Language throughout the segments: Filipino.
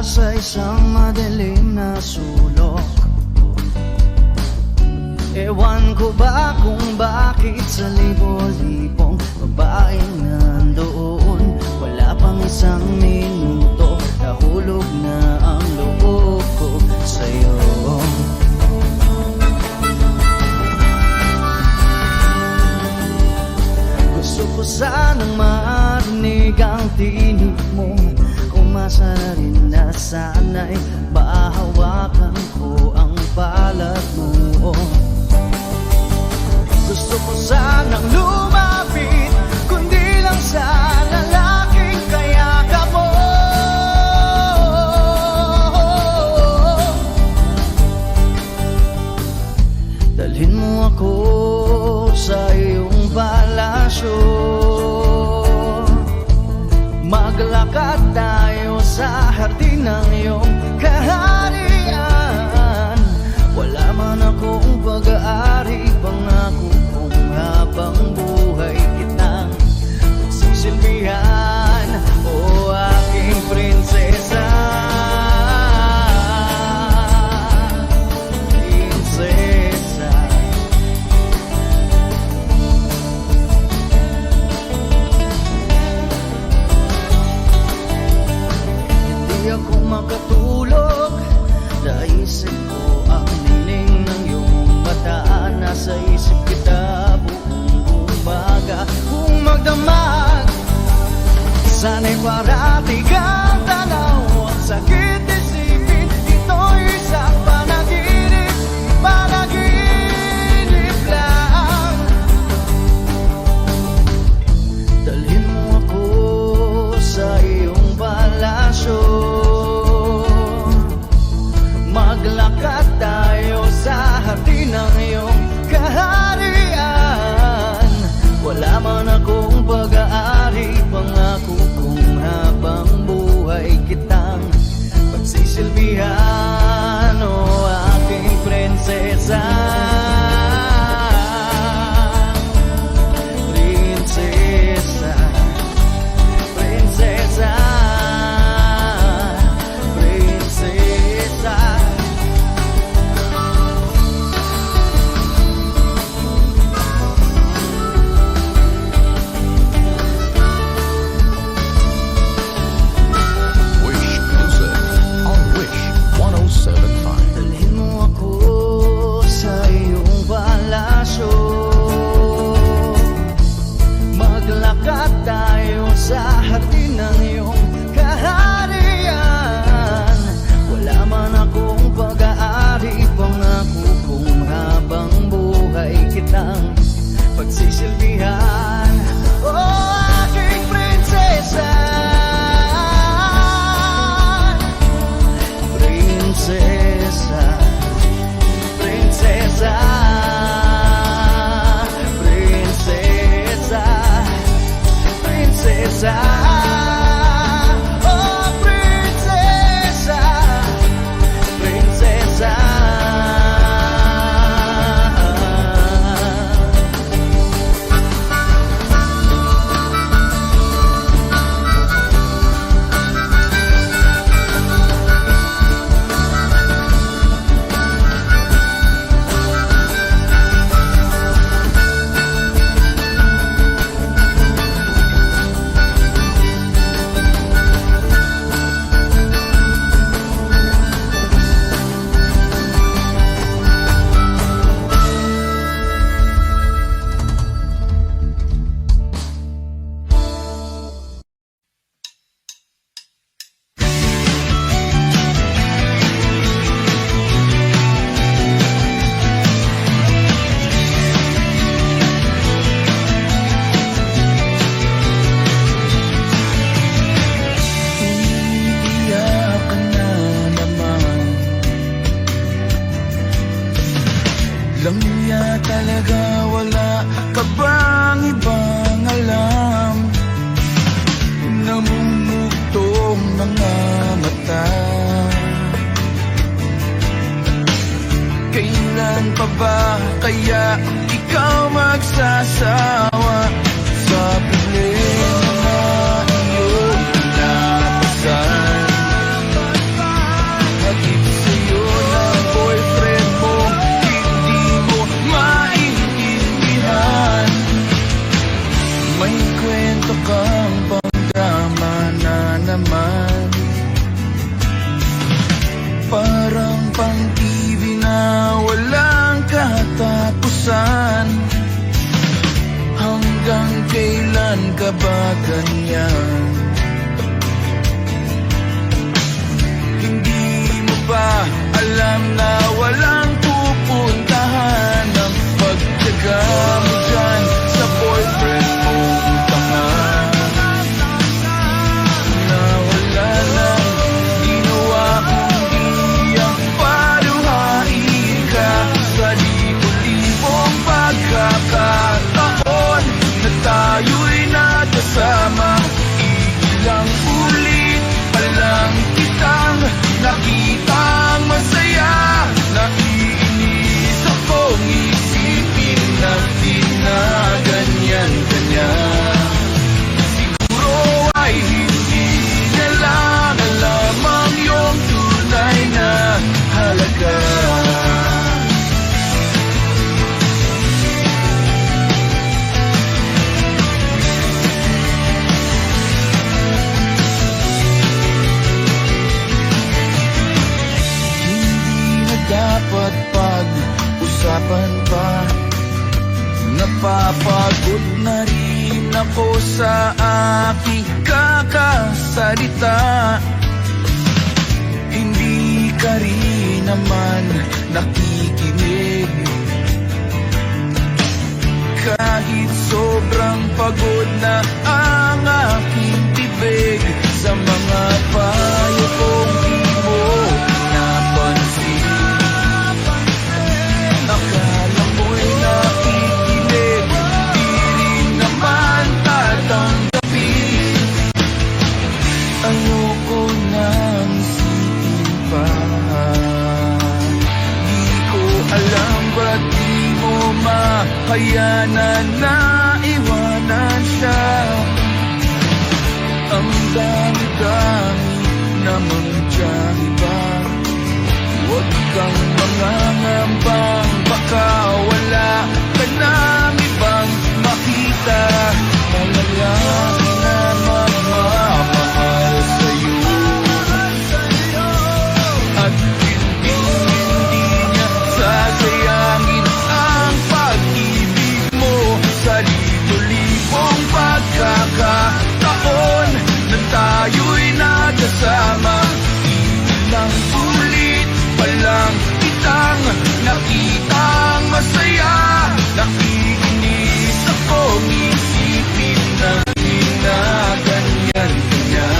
sa isang madilim na sulok. Ewan ko ba kung bakit sa libo-libong babaeng nandoon, wala pang isang minuto, nahulog na ang loob ko sa'yo. Gusto ko sanang marinig ang tinig mo, umasa na rin na sana'y mahawakan ko ang balat mo. Gusto ko sanang lumapit, kundi lang sa lalaking kayakap mo. Dalhin mo ako sa iyong palasyo, maglakad tayo sa hardin ng iyong kaharian. Wala man akong pag-aari, pangako kong habang buhay kitang magsisilbihan, o aking prinsesa. Prinsesa, hindi ako makatulog, naisip ko ang nining ng iyong mata. Nasa isip kita buong umaga, kung magdamag sana'y parati kang tanaw. Ang sakit isipin, ito'y isang panaginip, panaginip lang. Dalhin mo ako sa iyong palasyo, maglakad tayo sa hardin ng iyong kaharian. Wala man akong pag-aari, pangako kong habang buhay kitang pagsisilbihan, o aking prinsesa. Prinsesa, prinsesa, prinsesa. Dalhin mo ako sa iyong palasyo, maglakad tayo sa hardin ng iyong kaharian. Wala man akong pag-aari, pangako kong habang buhay kitang pagsisilbihan, o aking prinsesa. Prinsesa, prinsesa, prinsesa, prinsesa, oh prinsesa, prinsesa. na rin ako sa aking kakasalita. Hindi ka rin naman nakikinig, kahit sobrang pagod na ang aking bibig. Sa mga payo kong di mo napansin, akala mo'y nakikinig, di rin naman tatanggapin. Ayoko nang isipin pa, di ko alam ba't di mo mahayanan na iwanan siya. Ang dami-dami namang tiyahi ba? Huwag kang mangangambang, baka wala ka nang ibang makita. Malalaki na magmamahal sa'yo, at hindi niya sasayangin ang pag-ibig mo. Sa libo-libong pagkakataon na tayo'y nagkasama, ilang ulit pa lang kitang nakitang masaya. Nakikinis akong isipin na ginaganyan niya.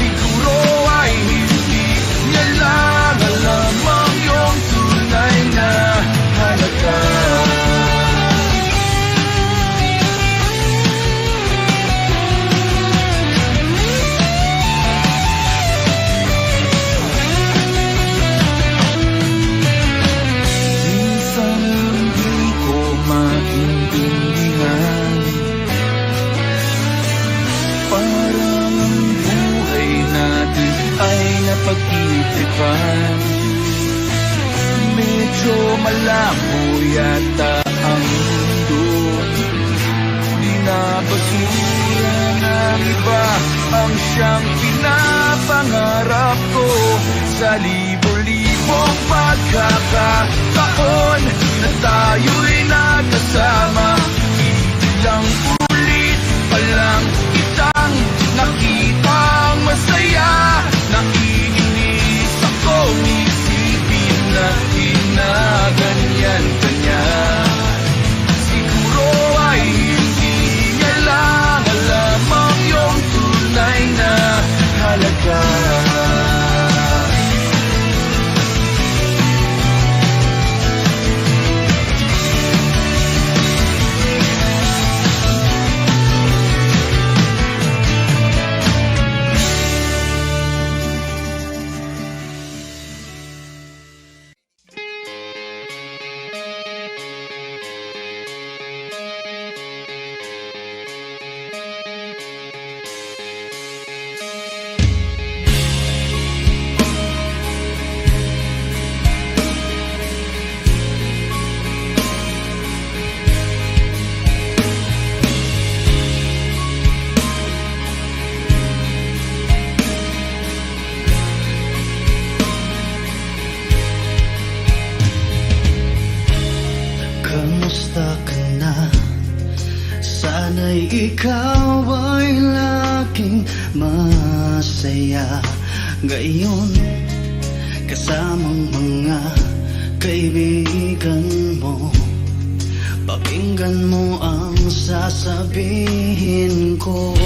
Siguro ay hindi niya lang alam ang iyong tunay na halaga. Pag-isipan, medyo malabo yata ang mundo. Di na basura ng iba ang siyang pinapangarap ko. Sa libo-libong pagkakataon na tayo'y nagkasama, ilang ulit pa lang kitang nakitang masaya. Nakikinis akong isipin na ginaganyan ka niya. Siguro ay hindi niya lang alam ang iyong tunay na halaga. Kamusta ka na? Sana'y ikaw ay laging masaya ngayon, kasamang mga kaibigan mo. Pakinggan mo ang sasabihin ko.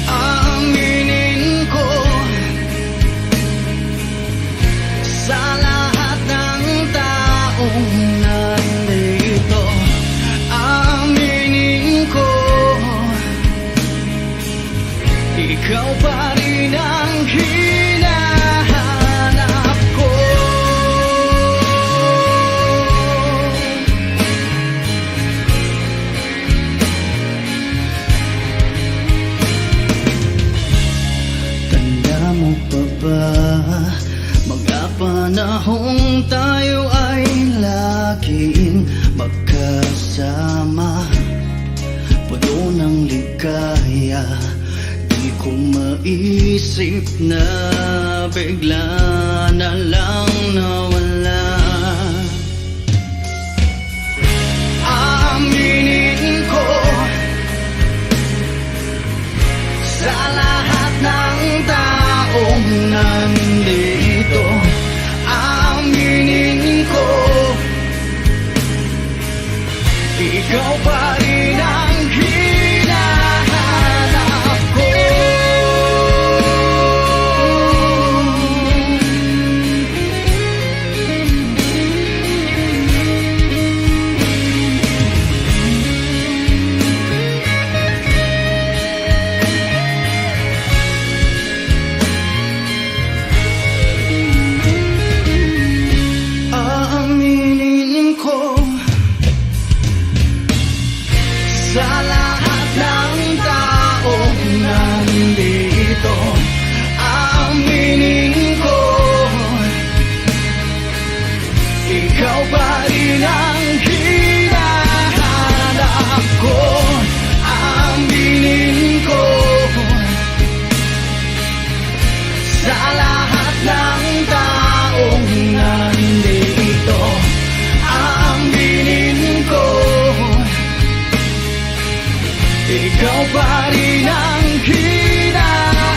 Aminin ko sa lahat ng taong nandito, aminin ko, ikaw pa rin ang hinahanap ko. Tanda mo pa ba mga panahong tayo ay laging magkasama, puno ng ligaya? Di ko maisip na bigla na lang nawala. lahat ng taong nandito, aminin ko, ikaw pa rin ang hinahanap ko. Aminin ko, sa lahat ng taong nandito, aminin ko, ikaw pa rin ang hinahanap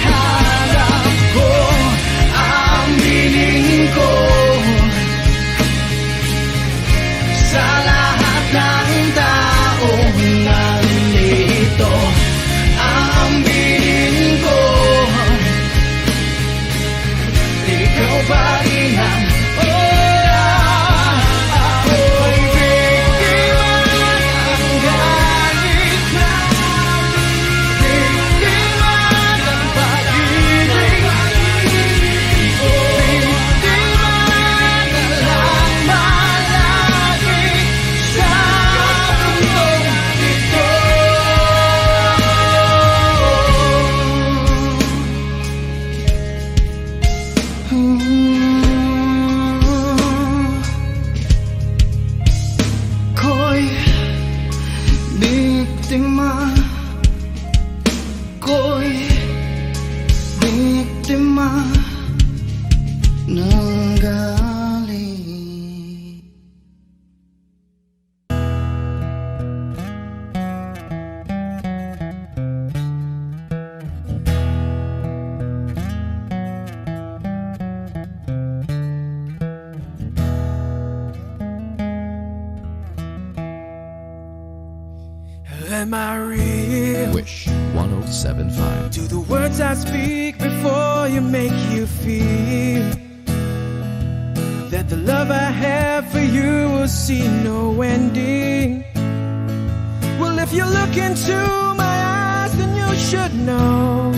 ko. Aminin ko, sa lahat ng taong nandito, aminin ko, ikaw pa rin ang ako'y biktima ng galit na, biktima ng pag-ibig, biktima na lang malagi sa mundong ito. Ko'y biktima, ko'y biktima ng galit. Am I real? Wish 1075. Do the words I speak before you make you feel that the love I have for you will see no ending? Well, if you look into my eyes, then you should know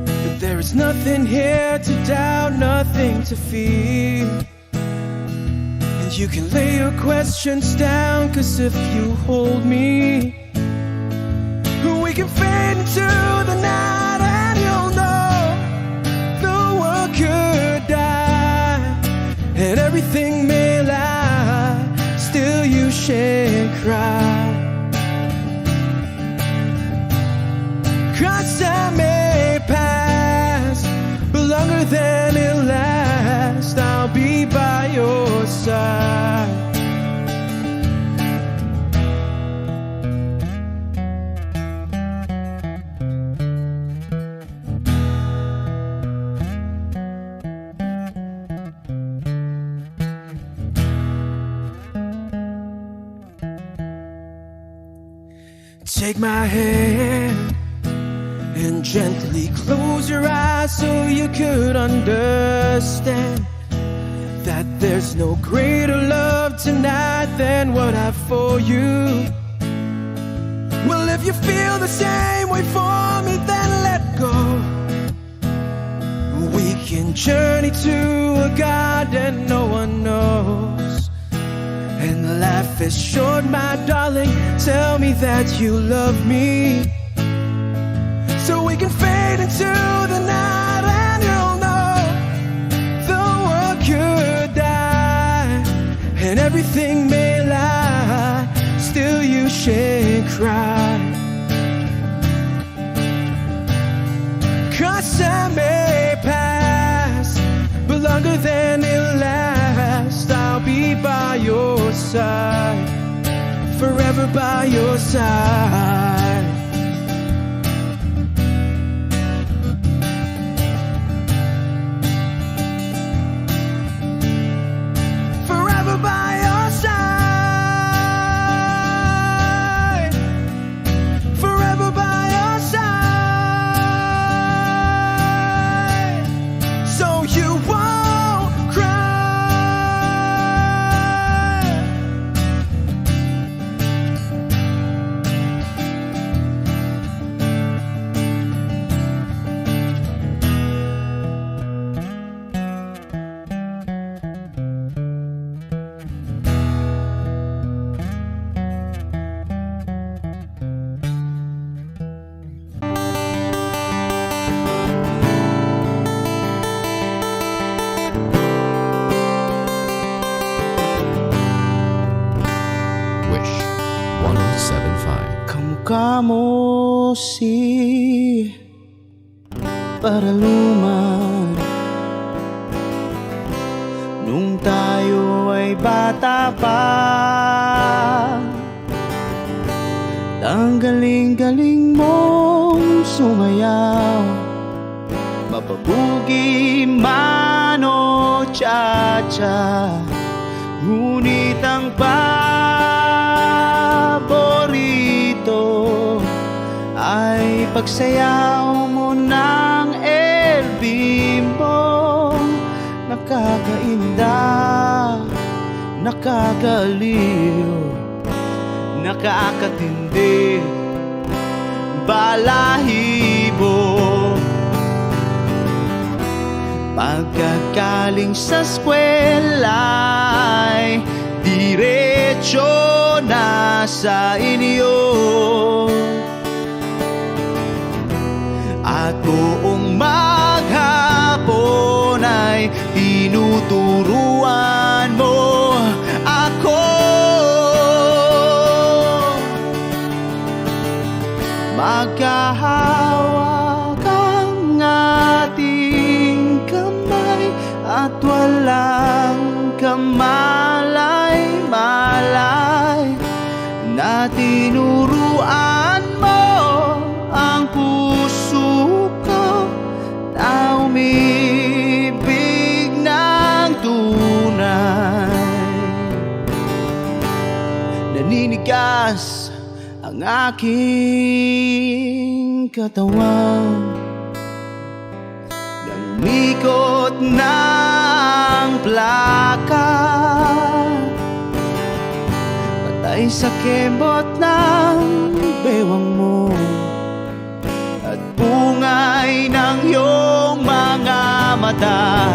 that there is nothing here to doubt, nothing to fear. And you can lay your questions down, 'cause if you hold me, we can fade into the night, and you'll know the world could die and everything may lie, still you shan't cry. 'Cause time may pass, but longer than it'll last, I'll be by your side. Take my hand and gently close your eyes so you could understand that there's no greater love tonight than what I've for you. Well, if you feel the same way for me, then let go. We can journey to a garden no one knows. And life is short, my darling, tell me that you love me, so we can fade into the night, and you'll know the world could die and everything may lie, still you shan't cry. 'Cause time may pass, but longer than it'll last, I'll be by your side, forever by your side. Forever by your side, forever by your side, so you won't cry. 1075. Kamukha mo si Paraluman nung tayo ay bata pa. Ang galing-galing mong sumayaw, mapabugi man o cha-cha. Ngunit ang paborito ay pagsayaw mo ng El Bimbo. Nakakainda, nakakaliw, nakakatindi, balahibo. Pagkagaling sa eskwela'y diretso na sa inyo, at buong maghapon ay tinuturuan mo ako. Magkahawak ang ating kamay at walang kamalay-malay, na tinuruan mo ang puso ko na umibig ng tunay. Naninigas ang aking katawan, namikot ng plaka, patay sa kembot ng bewang mo at bungay ng iyong mga mata.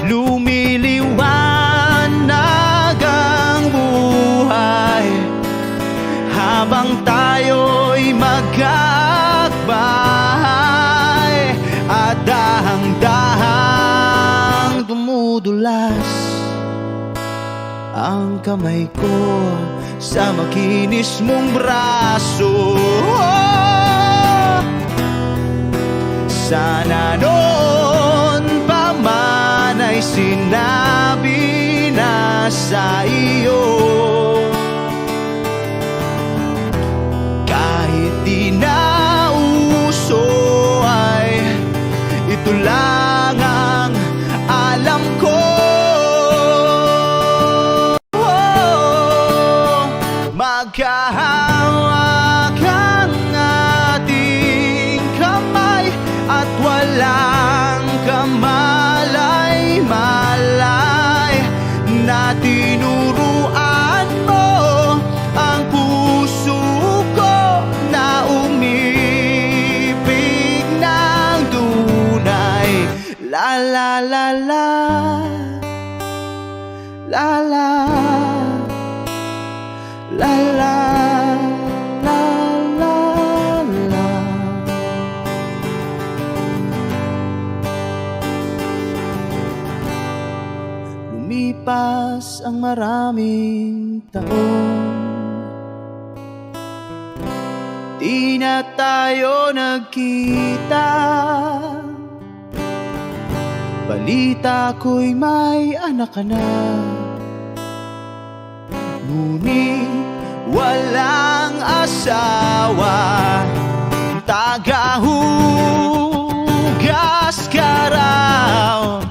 Lumiliwanag ang buhay habang tayo'y magkakbahay, at dahang-dahang dumudulas ang kamay ko sa makinis mong braso. Sana noon pa man ay sinabi na sa iyo, kahit di na uso ay ito lang ang alam ko. Magkahawak ang ating kamay at walang kamalay-malay, na tinuruan mo ang puso ko na umibig ng tunay. La la la la, la la, la la, la la, la. Lumipas ang maraming taon, di na tayo nagkita. Balita ko'y may anak ka na, ngunit walang asawa. Tagahugas ka raw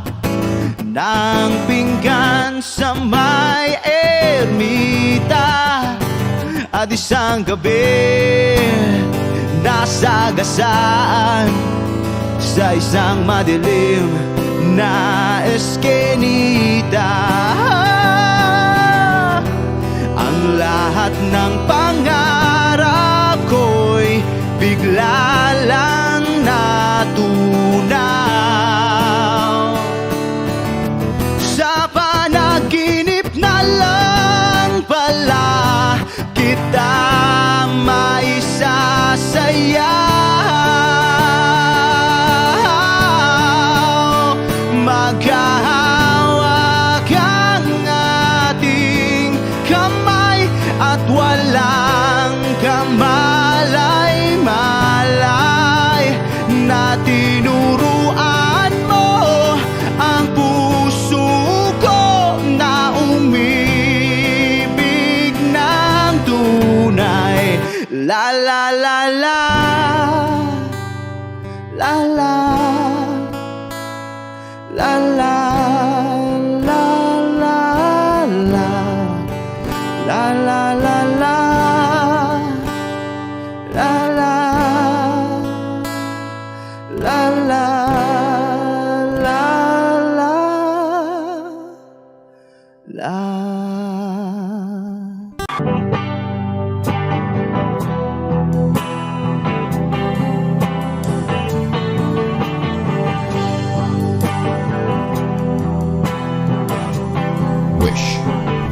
ng pinggan sa may ermita, at isang gabi nasagasaan sa isang madilim na eskenita. Ang lahat ng pangarap ko'y bigla lang natunaw. Sa panaginip na lang pala kita maisasayaw. Maghahawak ang ating kamay at wala La la la la, la la, la la, la la, la, la la la la, la la, la la, la la, la. Wish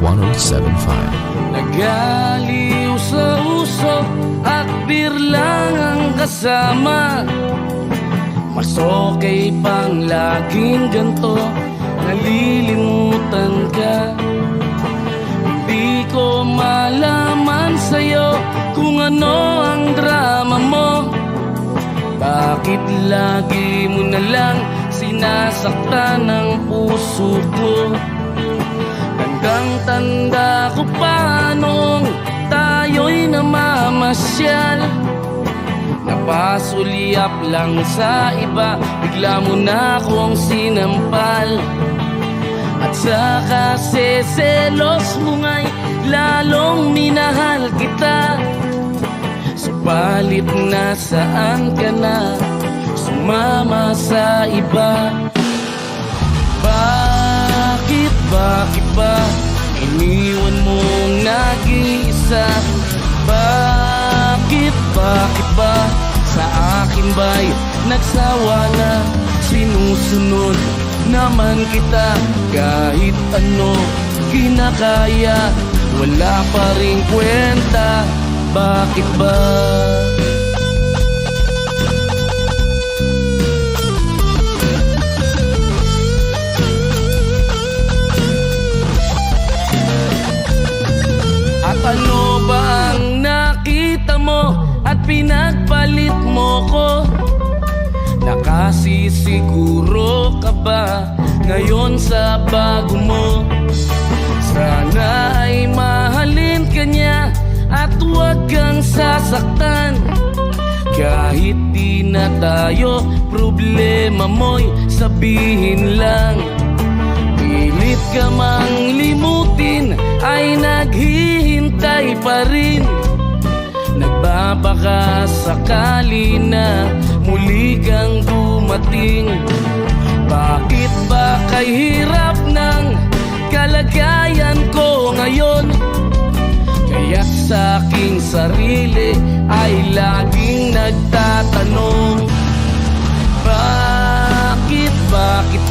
1075. Nagaliw sa uso at birlang ang kasama. Mas okay pang laging ganto, nalilimutan ka. Hindi ko malaman sa'yo kung ano ang drama mo. Bakit lagi mo na lang sinasaktan ang puso ko? Tandang-tanda ko pa nung tayo'y namamasyal. Napasulyap lang sa iba, bigla mo na akong sinampal. At sa kaseselos mo nga'y lalong minahal kita. Subalit nasaan ka na, sumama sa iba. Bakit ba iniwan mong nag-iisa? Bakit ba sa akin ba'y nagsawa na? Sinusunod naman kita kahit ano kinakaya, wala pa ring kwenta. Bakit ba? At ano ba ang nakita mo at pinagpalit mo ko? Nakasisiguro ka ba ngayon sa bago mo? Sana ay mahalin ka niya at huwag kang sasaktan. Kahit di na tayo, problema mo'y sabihin lang. Pilit ka mang limutin ay naghihintay pa rin. Nagbabaka sakali na muli kang dumating. Bakit ba kay hirap ng kalagayan ko ngayon? Kaya sa aking sarili ay laging nagtatanong, bakit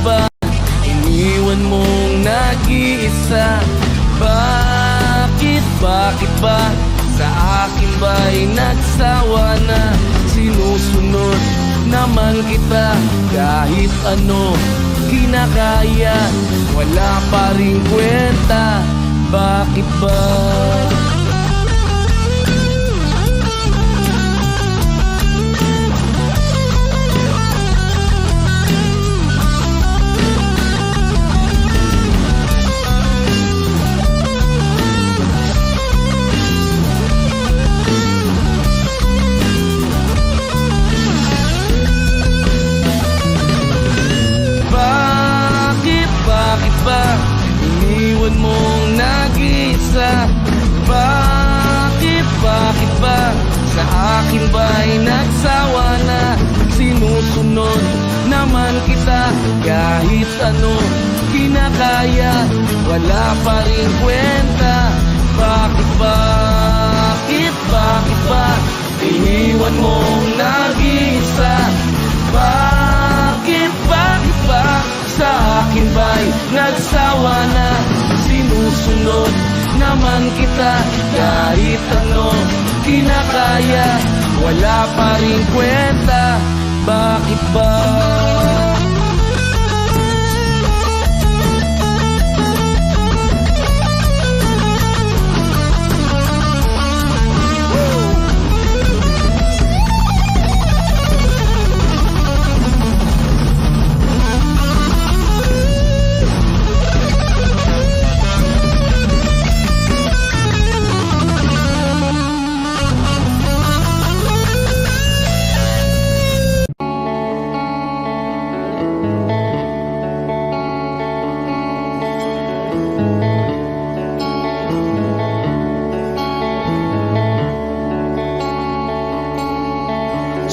ba iniwan mong nag-iisa? Bakit ba sa akin ba'y nagsawa na? Sinusunod naman kita kahit ano kinakaya, wala pa ring kwenta. Bakit ba? Bakit ba iniwan mong nag-iisa? Bakit ba sa akin ba'y nagsawa na? Sinusunod naman kita kahit ano kinakaya, wala pa rin kwenta. Bakit ba iniwan mong nag-iisa? Bakit ba sa akin ba'y nagsawa na? Sinusunod naman kita kahit ano kinakaya, wala pa rin kwenta. Bakit ba?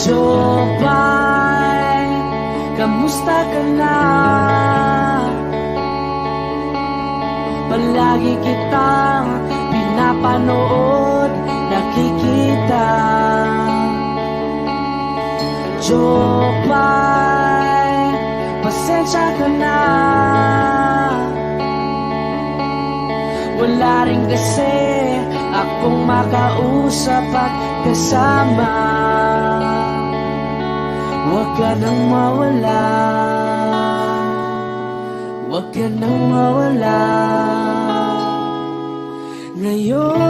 Jopay, kamusta ka na? Palagi kitang pinapanood, nakikita. Jopay, pasensya ka na. Wala rin kasi akong makausap at kasama. Huwag ka nang mawala, huwag ka nang mawala. Ngayon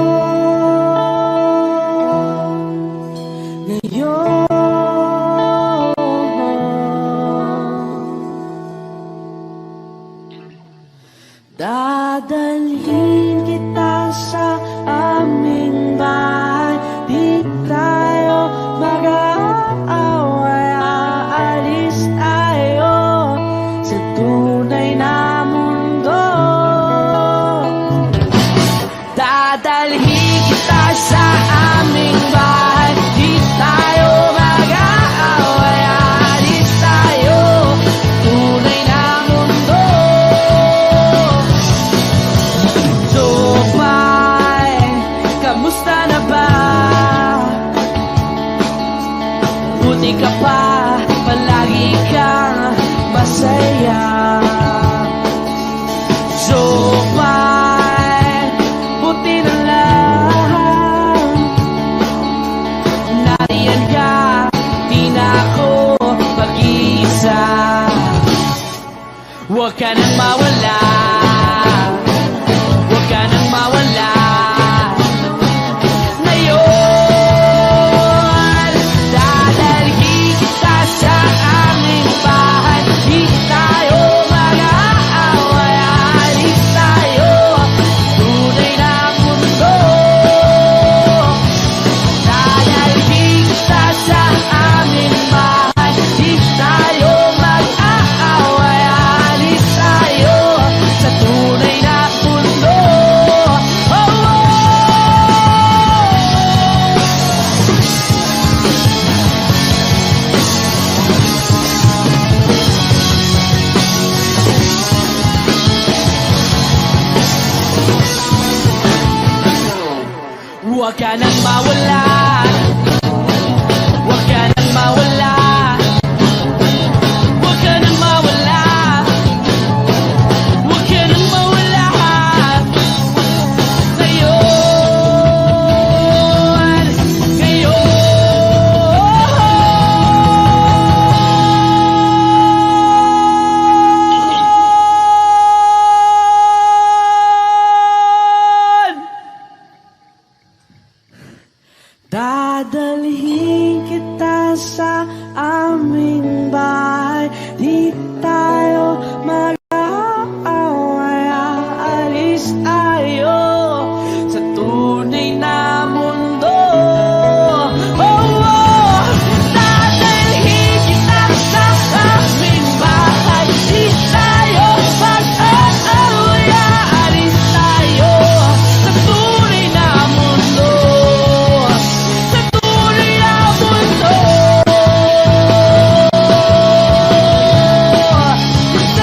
dadalhin kita sa aming bahay. Di tayo mag-aaway, aalis tayo sa tunay na mundo. Dadalhin kita sa aming bahay. Di tayo mag-aaway, aalis tayo tunay na mundo. Jopay, kamusta na ba? Buti ka pa, palagi kang masaya. Jopay, buti na lang nariyan ka, di na ako mag-iisa. Huwag ka nang mawala, huwag ka nang mawala. Ngayon, dadalhin kita sa aming bahay. Di tayo mag-aaway, aalis tayo tunay na mundo. Dadalhin kita sa aming bahay. Di tayo mag-aaway, aalis tayo sa tunay na mundo. Oh, oh. Huwag ka nang mawala, huwag ka nang mawala, huwag ka nang mawala, huwag ka nang mawala. Ngayon, dadalhin kita sa aming bahay. Di tayo mag-aaway, aalis tayo sa tunay na mundo. Oh, oh. Dadalhin kita sa aming bahay. Di tayo mag-aaway, aalis tayo sa tunay na mundo. Sa tunay na mundo. Sa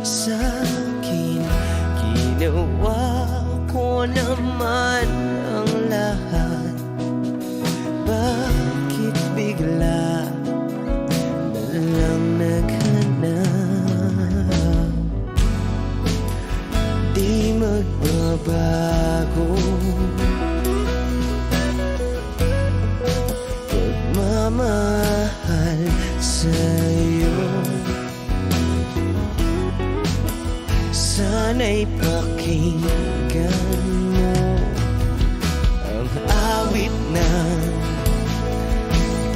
sa'kin. Ginawa ko naman ang lahat. Bakit bigla na lang naghanap? Di magbabago pagmamahal sa'yo. Sana'y pakinggan mo ang awit ng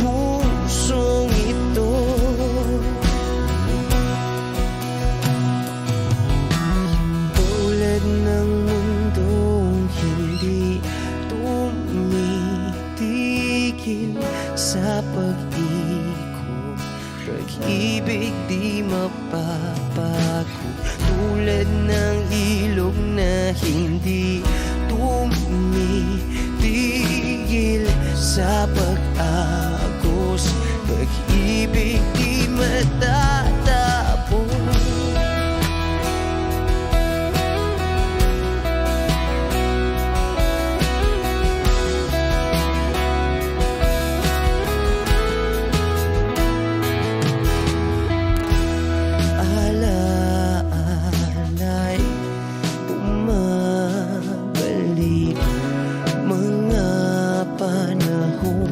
pusong ito. Tulad ng mundong hindi tumitigil sa pag-ikot, pag-ibig di mapapago. Tulad ng ilog na hindi tumitigil sa pag-agos, pag-ibig di matatapos. Alaala'y bumabalik, mga panahon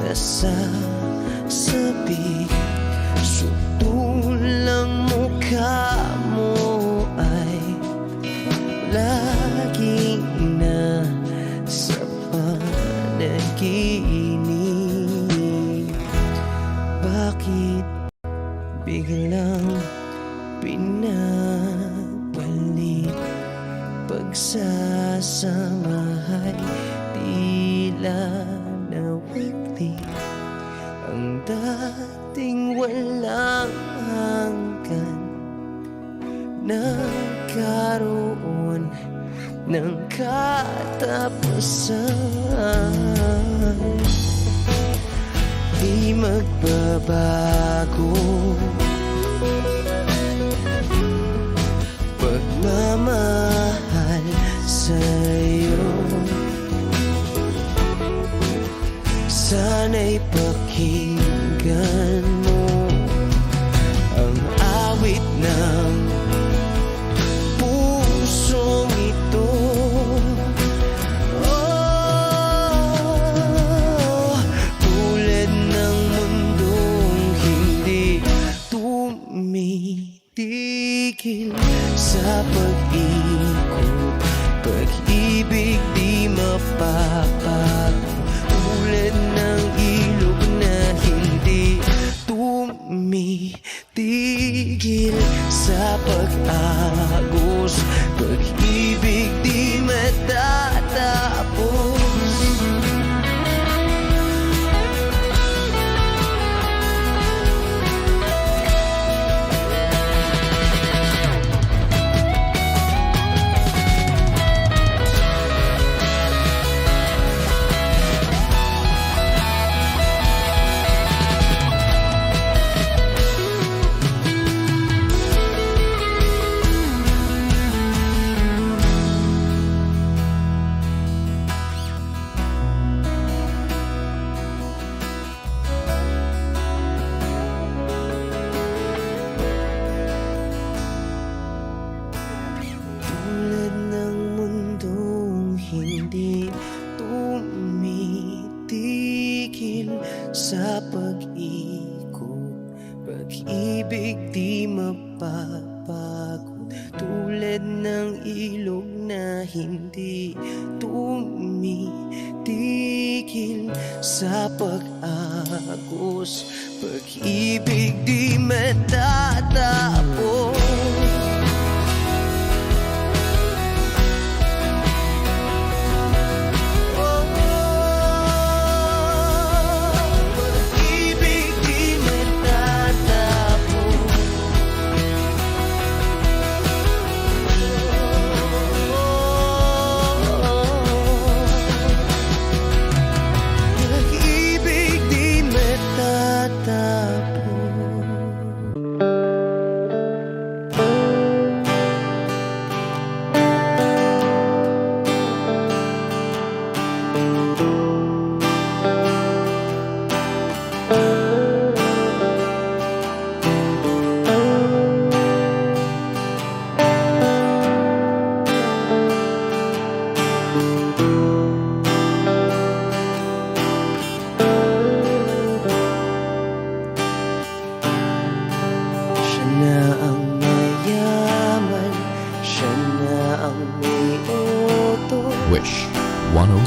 na sasabi. Sutulang mukha mo ay laging na sa panaginip. Bakit biglang pinabalik? Pagsasamahay tila nawagli, ang dating walang hanggan nagkaroon ng katapusan. Di magbabago pagmamahal sa'yo. Sana'y pakinggan mo ang awit ng pusong ito. Tulad ng mundong hindi tumitigil sa pag-ikot, pag-ibig di mapapago. Tulad ng ilog na hindi tumitigil sa pag-agos, pag-ibig di matatapos. Tulad ng mundong hindi tumitigil sa pag-ikot, pag-ibig di mapapagod. Tulad ng ilog na hindi tumitigil sa pag-agos, pag-ibig di matatapos.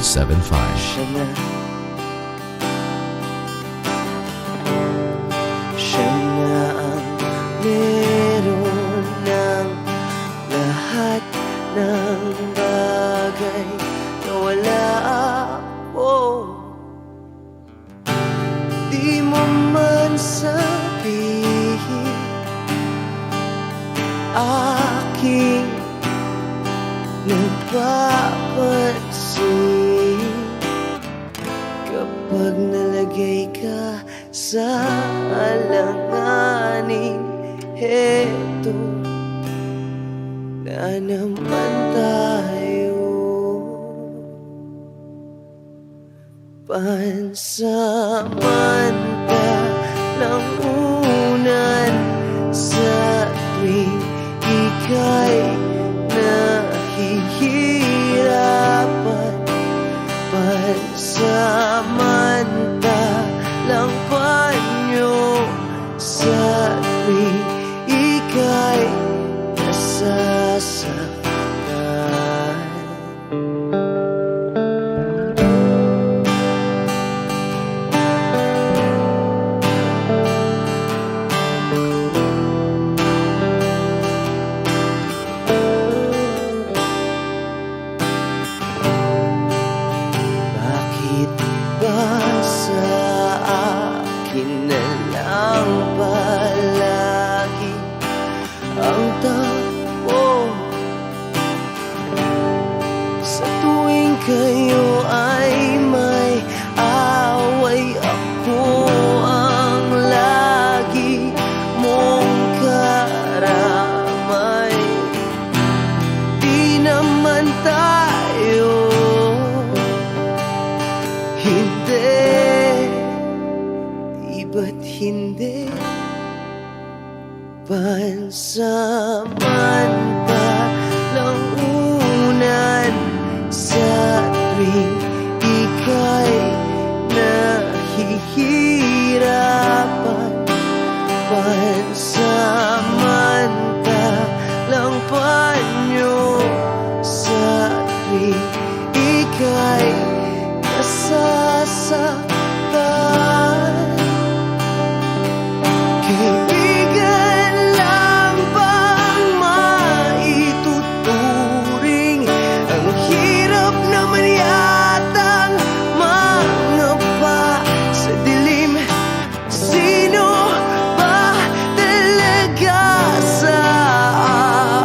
1075. Siya na, siya na ang meron ng lahat ng bagay na wala ako. Di mo man sabihin aking napapansin kapag nalagay ka sa alanganin. Heto na naman tayo, pansamantalang unan sa tuwing ika'y nahihirapan, pansamantalang panyo sa tuwing ika'y nasasaktan. Bakit ba sa akin na lang palagi ang takbo? Sa tuwing kayo ay may away, ako ang lagi mong karamay. Di naman tayo, hindi, di ba't hindi? Pansamantalang unan sa tuwing ika'y nahihirapan, pansamantalang panyo sa tuwing ika'y nasasaktan. Kaibigan lang bang maituturing? Ang hirap naman yatang mangapa sa dilim. Sino ba talaga sa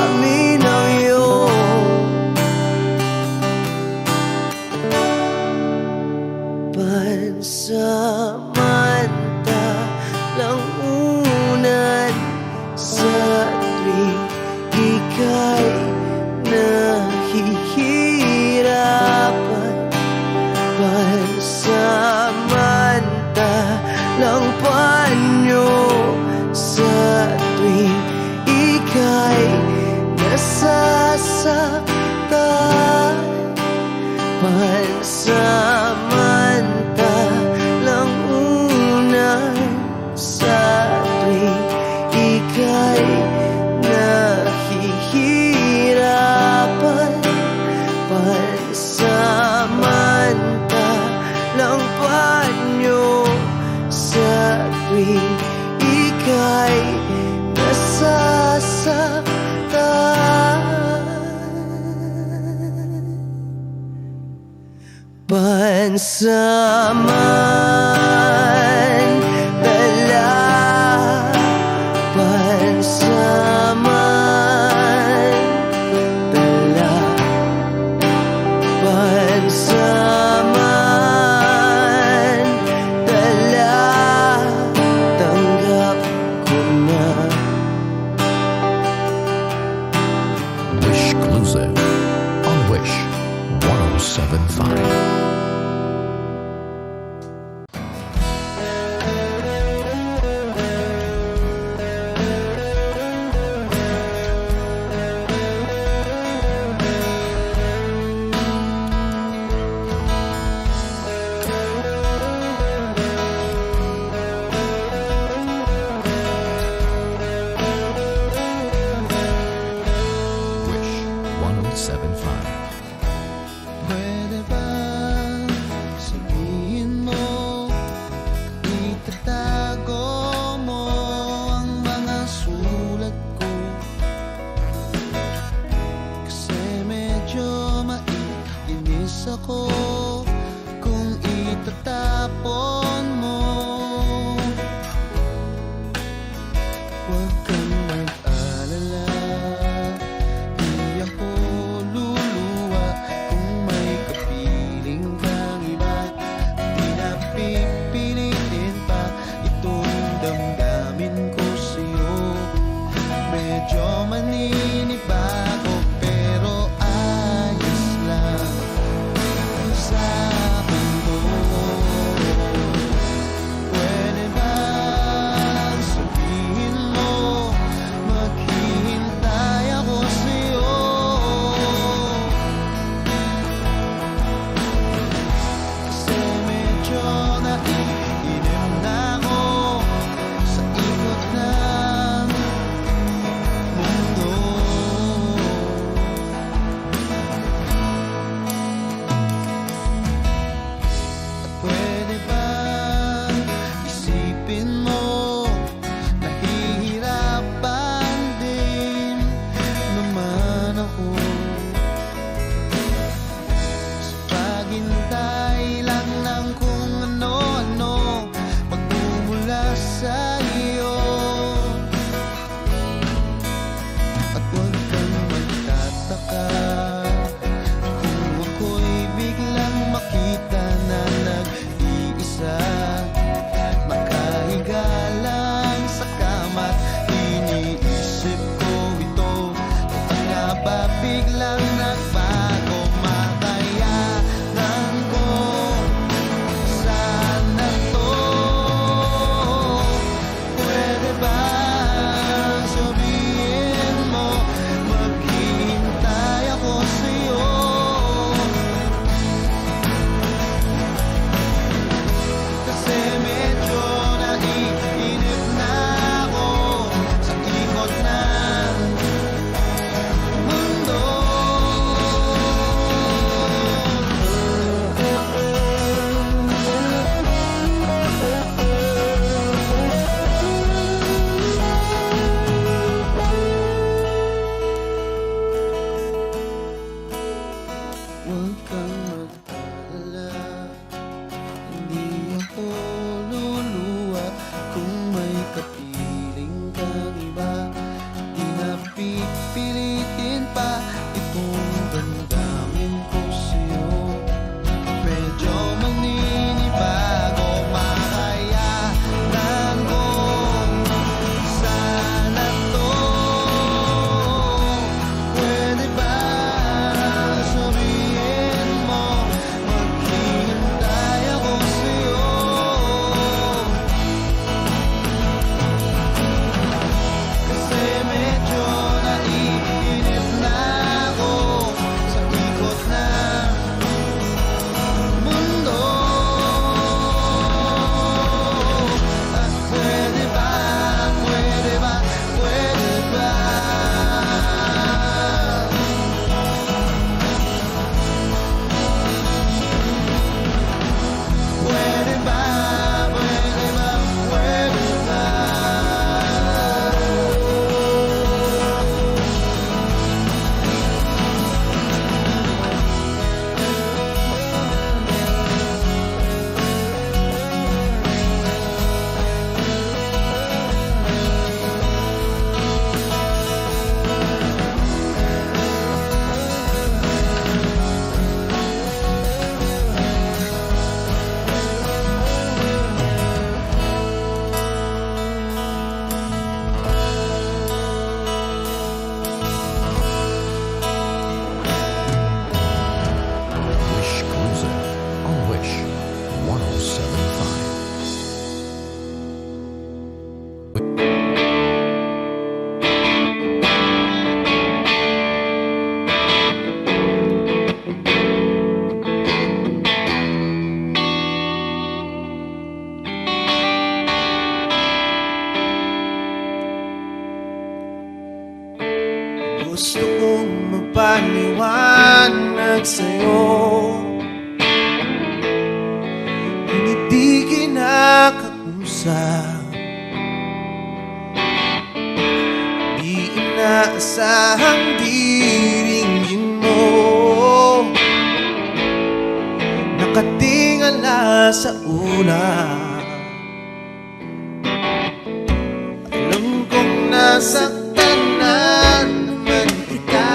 amin ang iyong pansamantalang unan sa tuwing ika'y nahihirapan, pansamantalang panyo sa tuwing ika'y nasasaktan, pansamantalang unan sa tuwing ika'y nahihirapan, pansamantalang panyo sa tuwing ika'y nasasaktan. Pansamantala, pansamantala, pansamantala, tanggap ko na. Wish Exclusive on Wish 1075. Medyo maninibago pero ayos lang sa akin mo. Pwede bang sabihin mo maghihintay ako sa'yo? Kasi medyo naiinip na ako sa ikot ng mundo. At pwede bang isipin mo nahihirapan din naman ako sa paghintay lang ng kung ano-ano pagmumula sa iyo. At huwag kang magtataka kung ako'y biglang makita na nag-iisa, nakahiga lang sa kama't iniisip ko ito. Kung nga ba biglang nagbago, makayanan ko sana to. Pwede ba sabihin mo maghihintay ako sa'yo? Kasi medyo naiinip na ako sa ikot ng mundo. Huwag kang mag-alala, hindi ako luluwa kung may kapiling kang iba. Di na pipilitin pa itong damdamin ko sa'yo. Medyo maninibago, makayanan ko sana to. Pwede ba sabihin mo maghihintay ako sa'yo? Kasi medyo naiinip na ako sa ikot ng mundo. At pwede ba, pwede ba, pwede ba? Pwede ba, pwede ba, pwede ba? Wish Cruiser on Wish 1075. Gusto kong magpaliwanag sa'yo, ngunit di kinakausap. Di inaasahang diringgin mo, nakatingala sa ulan. Alam kong nasaktan na naman kita,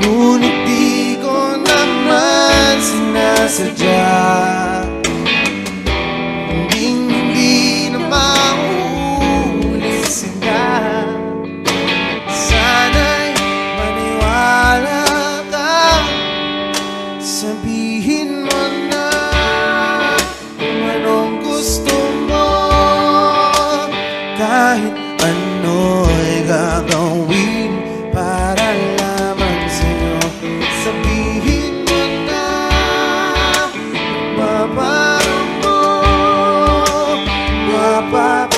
ngunit di ko naman sinasadya. Hindi na mauulit sila ano'y gagawin para lamang sa'yo. Sabihin mo na mababago mo, mapapatawa.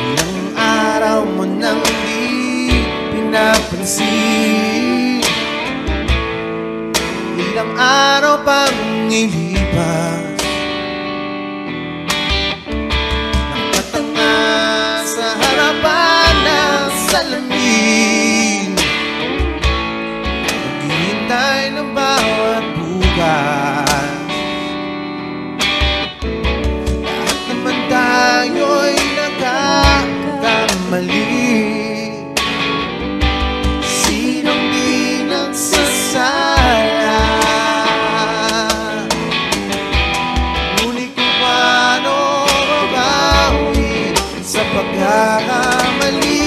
Ilang araw mo nang di pinapansin, ilang araw pang ilipas, nakatanga sa harapan ng salamin, naghihintay ng bawat bukas. Lahat naman tayo'y nagkakamali. Sinong di nagsasala? Ngunit kung paano mabawi sa pagkakamali,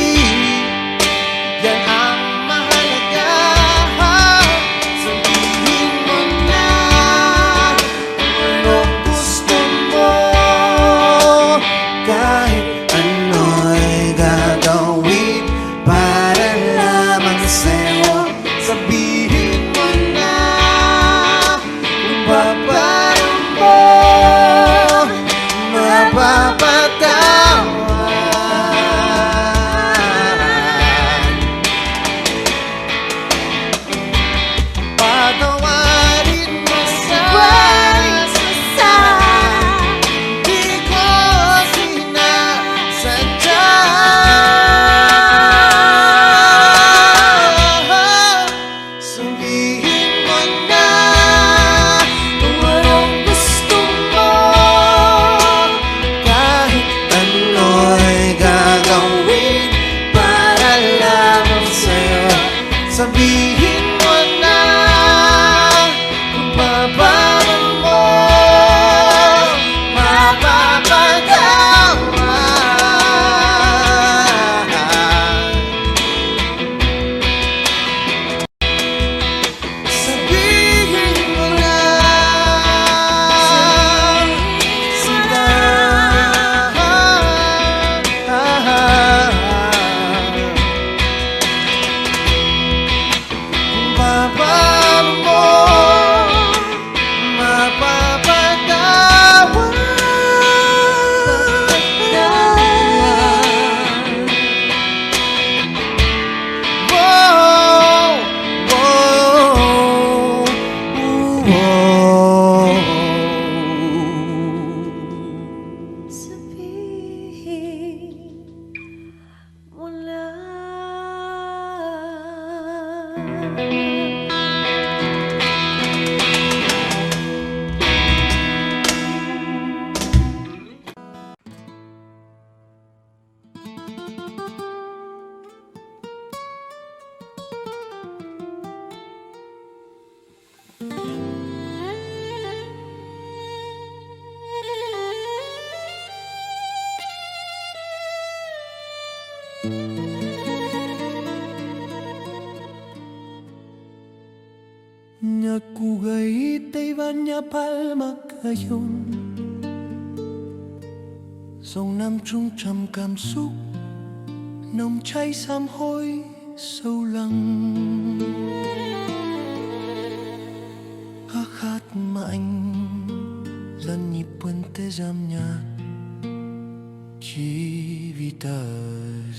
yan ang mahalaga. Sabihin mo na kung anong gusto mo, kahit ano'y gagawin para lamang sa'yo. Sabihin mo na kung paano mo mapapatawan. Patawarin mo sa di ko sinasadya. Sabihin mo na kung anong gusto mo, kahit ano'y gagawin para lamang sa'yo. Sabihin mo na kung paano mo mapapatawa. Sabihin mo na sila. Kung paano mo Nyakugay Taiwan palma kayon Song nam trung trăm cảm xúc nồng cháy sám hối sâu lắng. Khát mà anh lần nhịp quên tê giam nhạt chỉ vì ta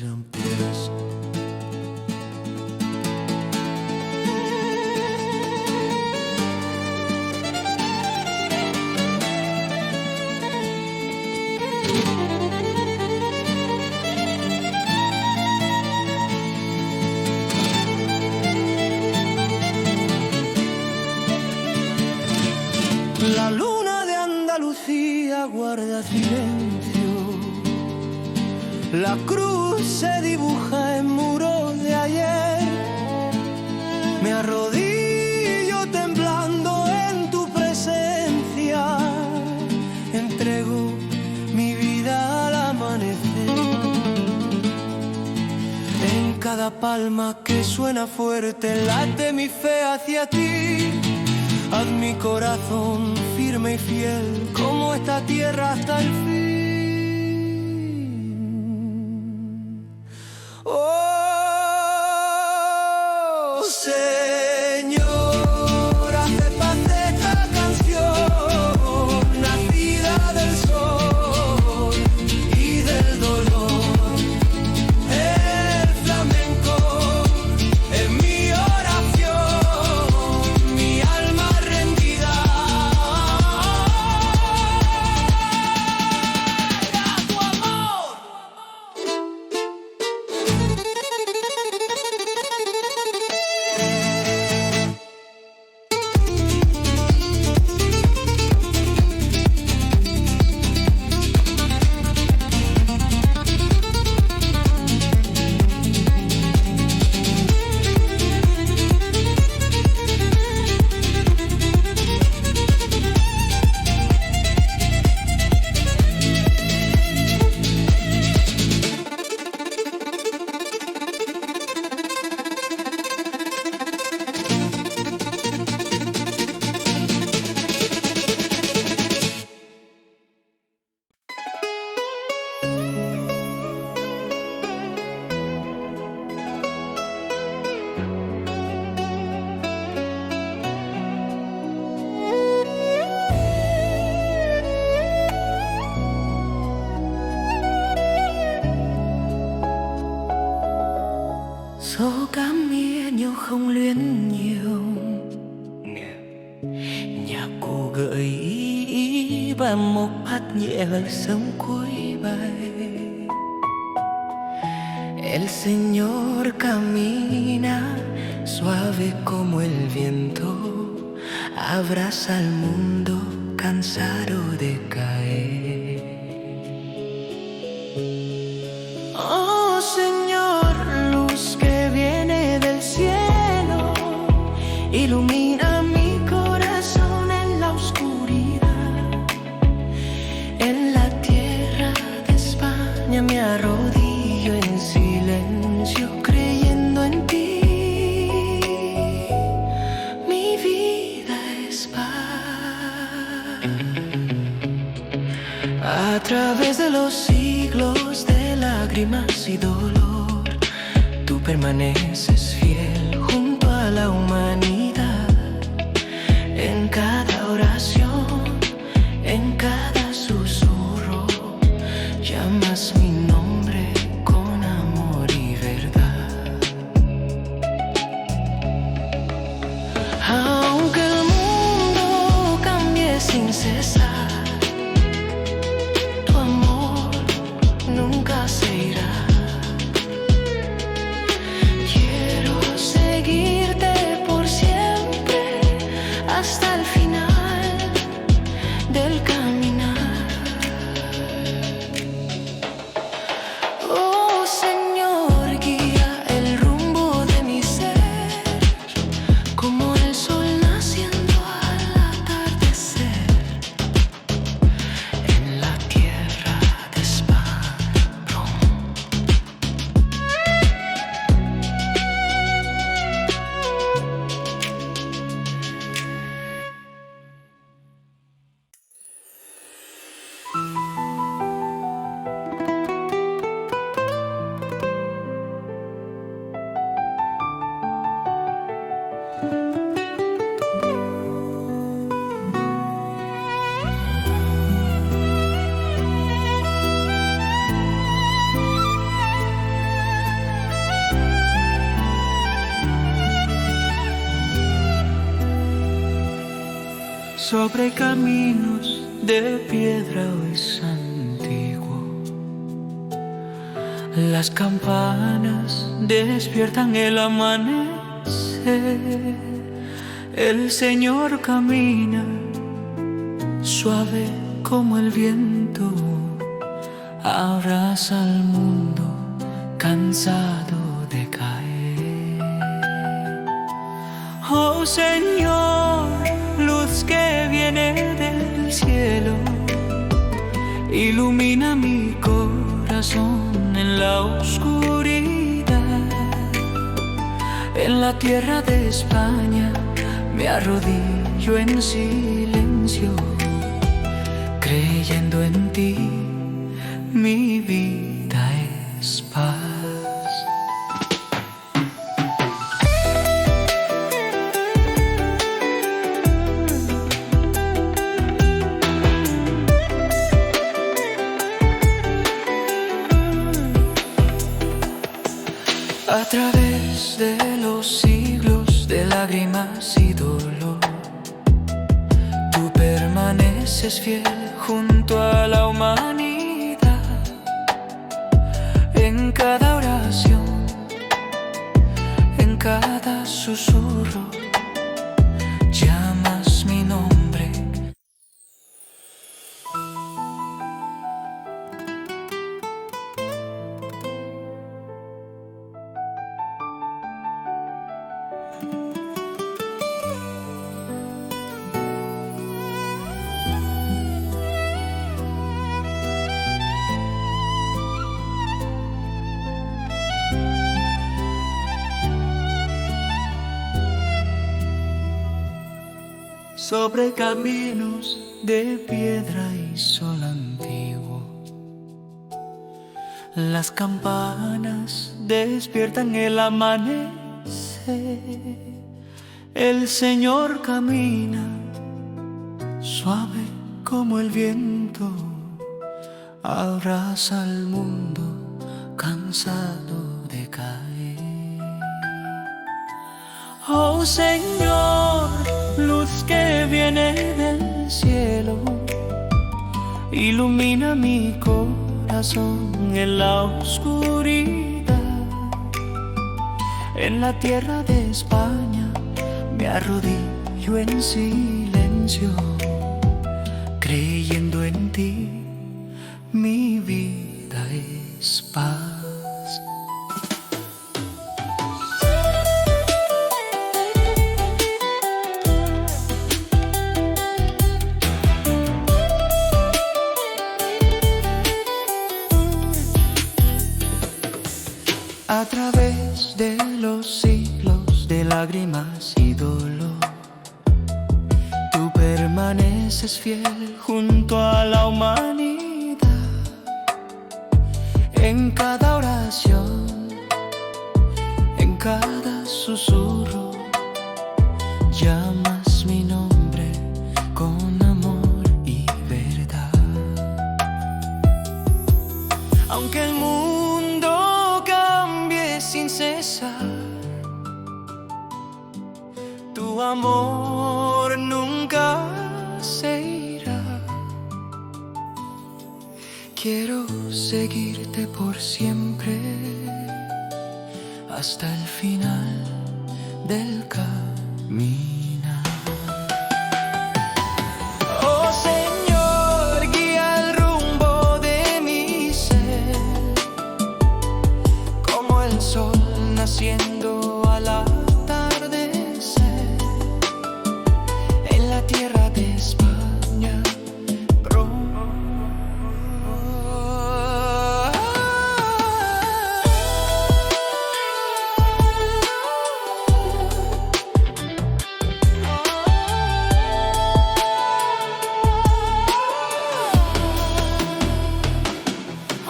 giam pies. La luna de Andalucía guarda silencio. La cruz se dibuja en muros de ayer. Me arrodillo temblando en tu presencia. Entrego mi vida al amanecer. En cada cada palma que suena fuerte late mi fe hacia ti. Haz mi corazón firme y fiel como esta tierra hasta el fin. Oh, Señor, hace paz de esta canción, nacida del sol y del dolor. El flamenco es mi oración, mi alma rendida a tu amor. Số cảm nghĩa nhau không luyến nhiều. Nhạc cụ gợi ý và một hát nhẹ hơi sớm cuối bài. El Señor camina suave como el viento, abraza al mundo cansado de caer. Oh Señor, luz que viene del cielo, ilumina mi corazón en la oscuridad. En la tierra de España me arrodillo en silencio, creyendo en ti. Mi vida es paz. A través de los siglos de lágrimas y dolor, tú permaneces fiel junto a la humanidad. En cada oración, en cada susurro, llamas mi nombre con amor y verdad. Aunque el mundo cambie sin cesar, tu amor nunca se irá. Quiero seguirte por siempre hasta el final del caminar. Oh Señor, guía el rumbo de mi ser, como el sol naciendo al atardecer. En la tierra de España pronto. Sobre caminos de piedra hoy es antiguo, las campanas despiertan el amanecer. El Señor camina suave como el viento, abraza al mundo cansado de caer. Oh Señor, luz que viene del cielo, ilumina mi corazón en la oscuridad. En la tierra de España me arrodillo en silencio, creyendo en ti, mi vida es paz. A través de los siglos de lágrimas y dolor, tú permaneces fiel junto a la humanidad. En cada oración, en cada susurro, llamas mi nombre. Sobre caminos de piedra y sol antiguo, las campanas despiertan el amanecer. El Señor camina suave como el viento, abraza al mundo cansado de caer. Oh Señor, luz que viene del cielo, ilumina mi corazón en la oscuridad. En la tierra de España me arrodillo en silencio, creyendo en ti, mi vida es paz. A través de los siglos de lágrimas y dolor, tú permaneces fiel junto a la humanidad. En cada oración, en cada susurro, llamas mi nombre con amor y verdad. Aunque el mundo sin cesar, tu amor nunca se irá. Quiero seguirte por siempre hasta el final del camino. Oh Señor, guía el rumbo de mi ser, como el sol naciendo al atardecer. En la tierra de España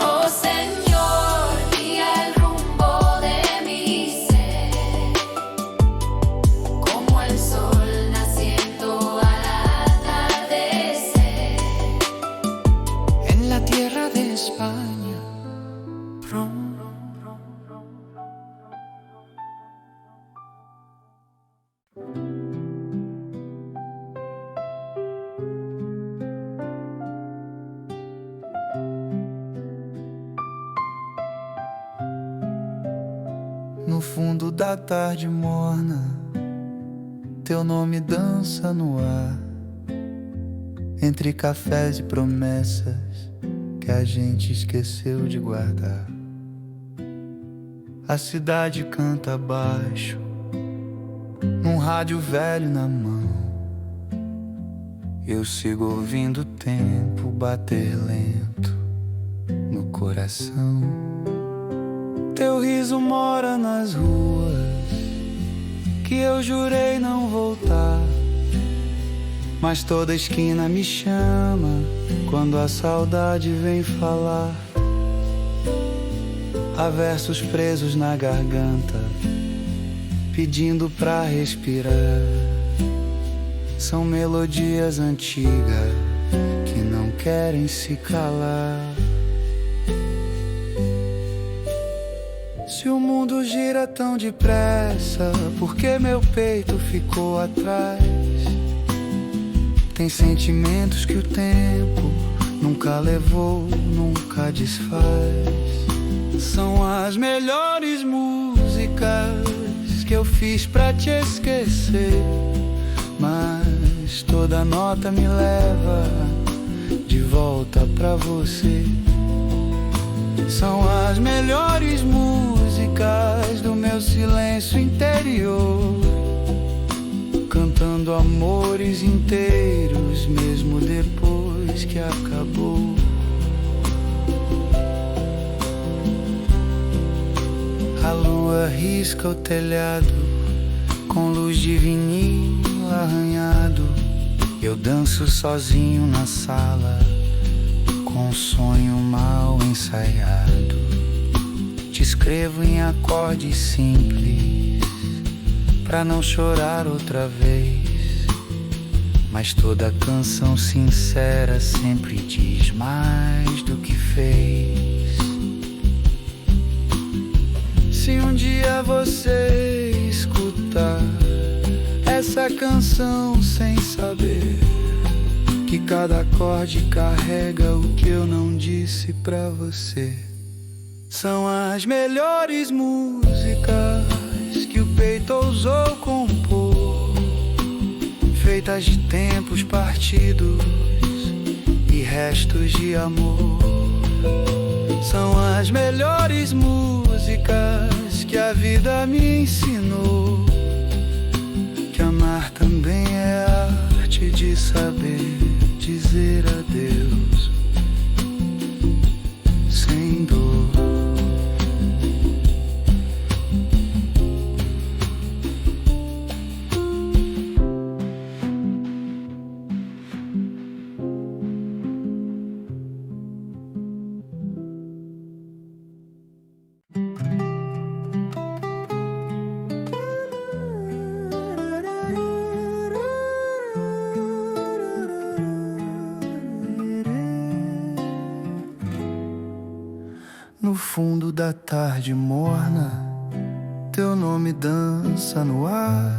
oh Señor, guía el rumbo de mi ser, como el sol naciendo al atardecer. En la tierra de España. No fundo da tarde morna, teu nome dança no ar, entre cafés e promessas que a gente esqueceu de guardar. A cidade canta baixo, num rádio velho na mão. Eu sigo ouvindo o tempo bater lento no coração. Teu riso mora nas ruas que eu jurei não voltar. Mas toda esquina me chama quando a saudade vem falar. Há versos presos na garganta, pedindo pra respirar. São melodias antigas que não querem se calar. Se o mundo gira tão depressa, por que meu peito ficou atrás? Tem sentimentos que o tempo nunca levou, nunca desfaz. São as melhores músicas que eu fiz pra te esquecer, mas toda nota me leva de volta pra você. São as melhores músicas do meu silêncio interior, cantando amores inteiros, mesmo depois que acabou. A lua risca o telhado com luz de vinil arranhado. Eu danço sozinho na sala com um sonho mal ensaiado. Te escrevo em acordes simples pra não chorar outra vez, mas toda canção sincera sempre diz mais do que fez. Se um dia você escutar essa canção sem saber que cada acorde carrega o que eu não disse pra você, são as melhores músicas que o peito ousou compor, feitas de tempos partidos e restos de amor. São as melhores músicas que a vida me ensinou, que amar também é arte de saber dizer adeus sem dor. No fundo da tarde morna, teu nome dança no ar,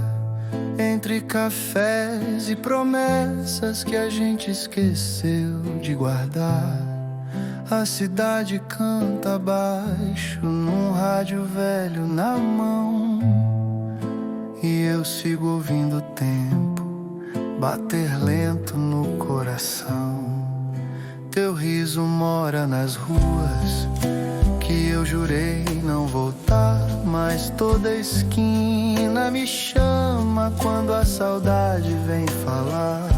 entre cafés e promessas que a gente esqueceu de guardar. A cidade canta baixo num rádio velho na mão, e eu sigo ouvindo o tempo bater lento no coração. Teu riso mora nas ruas que eu jurei não voltar, mas toda esquina me chama quando a saudade vem falar.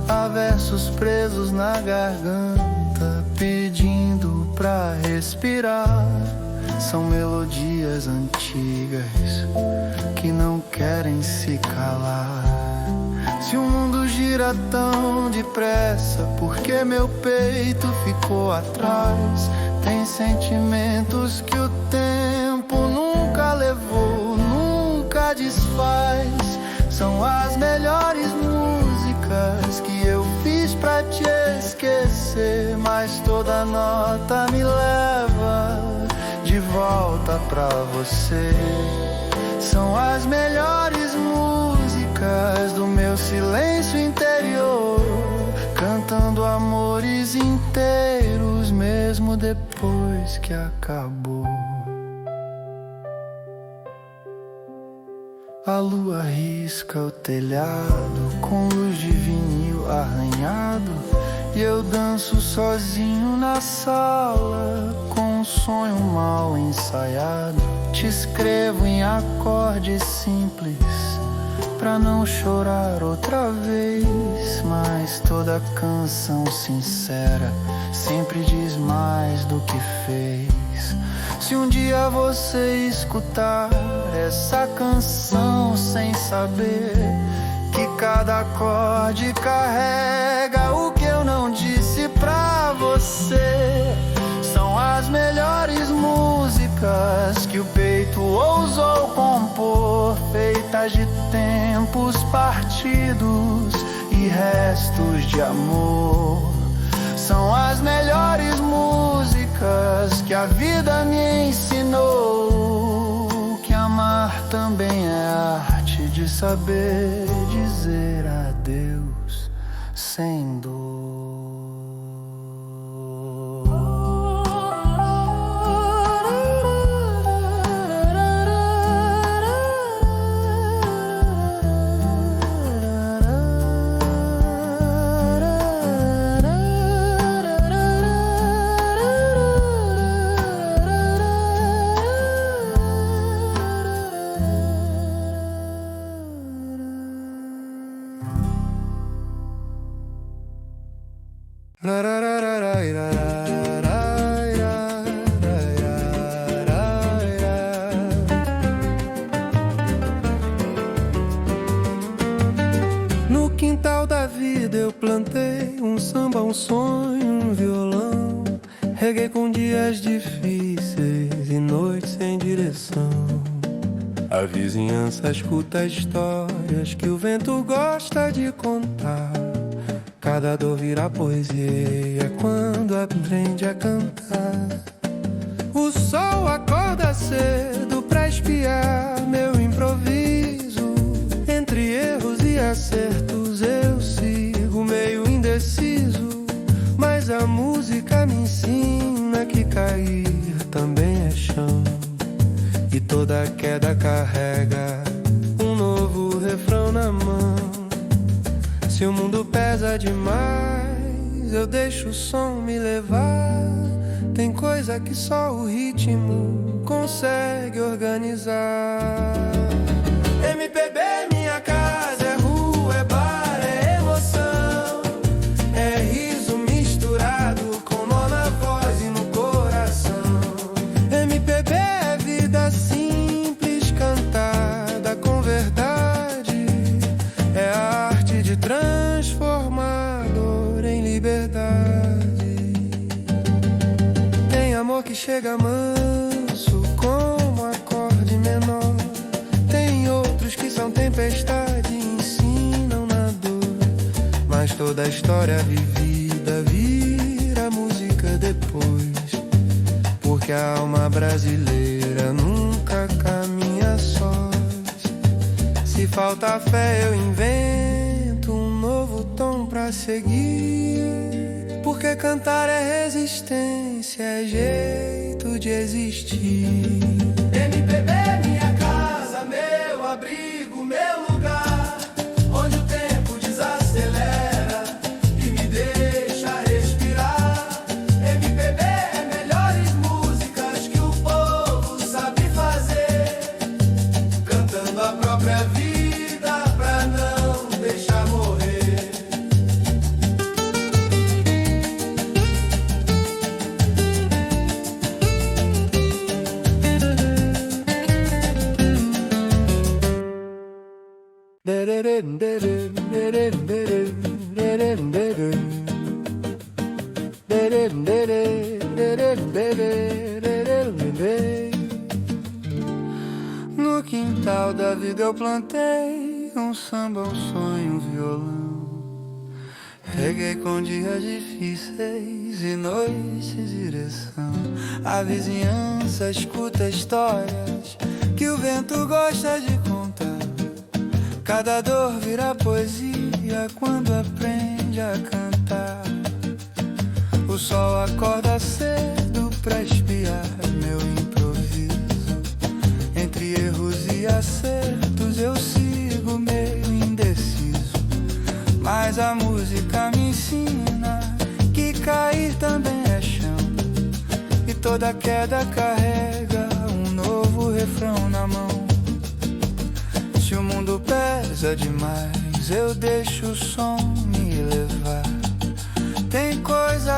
Há versos presos na garganta pedindo pra respirar. São melodias antigas que não querem se calar. Se o mundo gira tão depressa, por que meu peito ficou atrás? Tem sentimentos que o tempo nunca levou, nunca desfaz. São as melhores músicas que eu fiz pra te esquecer, mas toda nota me leva de volta pra você. São as melhores músicas do meu silêncio interior, cantando amores inteiros, mesmo depois que acabou. A lua risca o telhado com luz de vinil arranhado, e eu danço sozinho na sala com um sonho mal ensaiado. Te escrevo em acordes simples pra não chorar outra vez, mas toda canção sincera sempre diz mais do que fez. Se um dia você escutar essa canção sem saber que cada acorde carrega o que eu não disse pra você. São as melhores músicas que o peito ousou compor, feitas de tempos partidos e restos de amor. São as melhores músicas que a vida me ensinou, que amar também é arte de saber dizer adeus sem dor. No quintal da vida eu plantei um samba, um sonho, um violão. Reguei com dias difíceis e noites sem direção. A vizinhança escuta histórias que o vento gosta de contar. Cada dor vira poesia quando aprende a cantar. O sol acorda cedo pra espiar meu improviso. Entre erros e acertos eu sigo meio indeciso, mas a música me ensina que cair também é chão, e toda queda carrega um novo refrão na mão. Se o mundo pesa demais, eu deixo o som me levar. Tem coisa que só o ritmo consegue organizar. MPB é minha casa, é rua, é bar, é emoção. É riso misturado com nó na voz e no coração. MPB é vida simples, cantada com verdade. É a arte de transformar dor em liberdade. Tem amor que chega manso como acorde menor. Tem outros que são tempestade e ensinam na dor. Mas toda a história vivida vira música depois, porque a alma brasileira nunca caminha sós. Se falta fé eu invento um novo tom pra seguir, porque cantar é resistência, é jeito de existir. MPB é minha casa, meu abrigo, meu lugar, onde o tempo desacelera e me deixa respirar. MPB é melhores músicas que o povo sabe fazer, cantando a própria vida pra não deixar morrer. No quintal da vida eu plantei um samba, um sonho, um violão. Reguei com dias difíceis e noites de direção. A vizinhança escuta histórias que o vento gosta de contar. Cada dor vira poesia quando aprende a cantar. O sol acorda cedo pra espiar meu improviso. Entre erros e acertos eu sigo meio indeciso, mas a música me ensina que cair também é chão, e toda queda carrega um novo refrão na mão. Se o mundo pesa demais, eu deixo o som me levar. Tem coisa